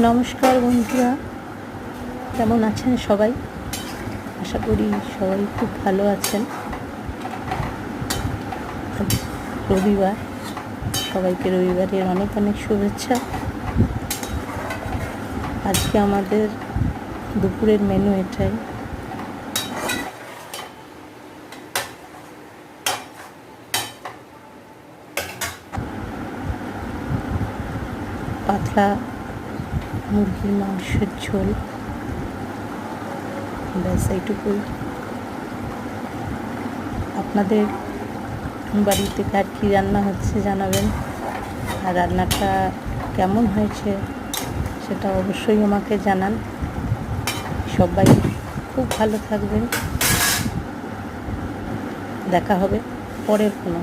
নমস্কার বন্ধুরা, কেমন আছেন সবাই? আশা করি সবাই খুব ভালো আছেন। রবিবার, সবাইকে রবিবারের অনেক অনেক শুভেচ্ছা। আজকে আমাদের দুপুরের মেনু এটাই। পাতলা মুরগির মাংসের ঝোল, ব্যাস এইটুকুই। আপনাদের বাড়িতে কার কী রান্না হচ্ছে জানাবেন, আর রান্নাটা কেমন হয়েছে সেটা অবশ্যই আমাকে জানান। সবাই খুব ভালো থাকবেন। দেখা হবে পরের কোনো